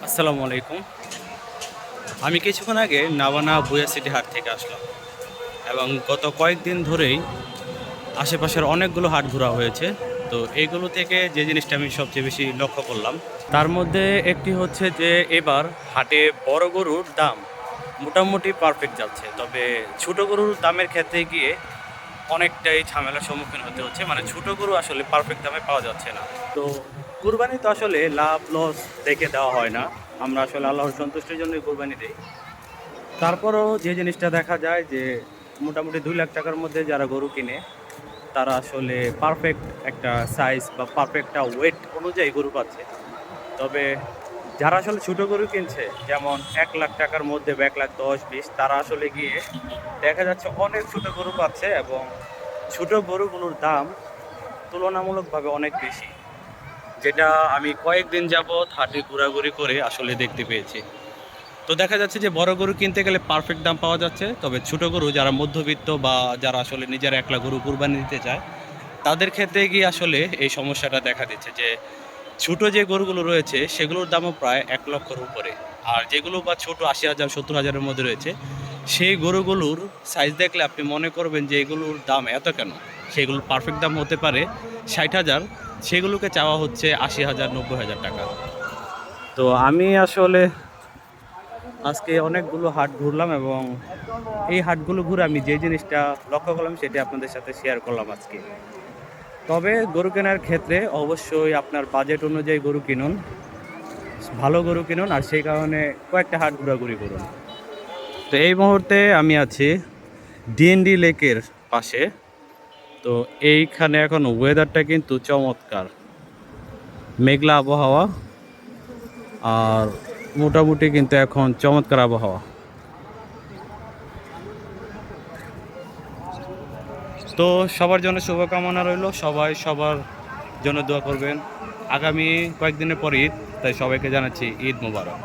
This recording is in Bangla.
আসসালামু আলাইকুম। আমি কিছুক্ষণ আগে নাবানা বুয়া সিটি হাট থেকে আসলাম এবং গত কয়েকদিন ধরেই আশেপাশের অনেকগুলো হাট ঘোরা হয়েছে। তো এইগুলো থেকে যে জিনিসটা আমি সবচেয়ে বেশি লক্ষ্য করলাম তার মধ্যে একটি হচ্ছে যে এবার হাটে বড় গরুর দাম মোটামুটি পারফেক্ট যাচ্ছে, তবে ছোট গরুর দামের ক্ষেত্রে গিয়ে অনেকটাই ঝামেলার সম্মুখীন হতে হচ্ছে। মানে ছোট গরু আসলে পারফেক্ট দামে পাওয়া যাচ্ছে না। তো কুরবানি তো আসলে লাভ লস দেখে দেওয়া হয় না, আমরা আসলে আল্লাহর সন্তুষ্টির জন্যই কুরবানি দিই। তারপরও যে জিনিসটা দেখা যায় যে মোটামুটি 2 লাখ টাকার মধ্যে যারা গরু কিনে তারা আসলে পারফেক্ট একটা সাইজ বা পারফেক্ট একটা ওয়েট অনুযায়ী গরু পাচ্ছে। তবে যারা আসলে ছোটো গরু কিনছে, যেমন 1 লাখ টাকার মধ্যে বা 1 লাখ 10 20, তারা আসলে গিয়ে দেখা যাচ্ছে অনেক ছোটো গরু পাচ্ছে এবং ছোটো গরুগুলোর দাম তুলনামূলকভাবে অনেক বেশি, যেটা আমি কয়েকদিন যাবৎ হাটে ঘোরাঘুরি করে আসলে দেখতে পেয়েছি। তো দেখা যাচ্ছে যে বড় গরু কিনতে গেলে পারফেক্ট দাম পাওয়া যাচ্ছে, তবে ছোট গরু যারা মধ্যবিত্ত বা যারা আসলে নিজের একলা গরু কুরবানি দিতে চায় তাদের ক্ষেত্রে গিয়ে আসলে এই সমস্যাটা দেখা দিচ্ছে যে ছোট যে গরুগুলো রয়েছে সেগুলোর দামও প্রায় 1 লক্ষর উপরে। আর যেগুলো বা ছোট 80,000 70,000-এর মধ্যে রয়েছে সেই গরুগুলোর সাইজ দেখলে আপনি মনে করবেন যে এগুলোর দাম এত কেন। সেগুলোর পারফেক্ট দাম হতে পারে 60,000, সেগুলোকে চাওয়া হচ্ছে 80,000 90,000 টাকা। তো আমি আসলে আজকে অনেকগুলো হাট ঘুরলাম এবং এই হাটগুলো ঘুরে আমি যে জিনিসটা লক্ষ্য করলাম সেটি আপনাদের সাথে শেয়ার করলাম আজকে। তবে গরু কেনার ক্ষেত্রে অবশ্যই আপনার বাজেট অনুযায়ী গরু কিনুন, ভালো গরু কিনুন, আর সেই কারণে কয়েকটা হাট ঘোরাঘুরি করুন। তো এই মুহূর্তে আমি আছি ডিএনডি লেকের পাশে। তো এইখানে এখন ওয়েদারটা কিন্তু চমৎকার, মেঘলা আবহাওয়া, আর মোটামুটি কিন্তু এখন চমৎকার আবহাওয়া। তো সবার জন্য শুভকামনা রইল, সবাই সবার জন্য দোয়া করবেন। আগামী কয়েকদিনের পর ঈদ, তাই সবাইকে জানাচ্ছি ঈদ মোবারক।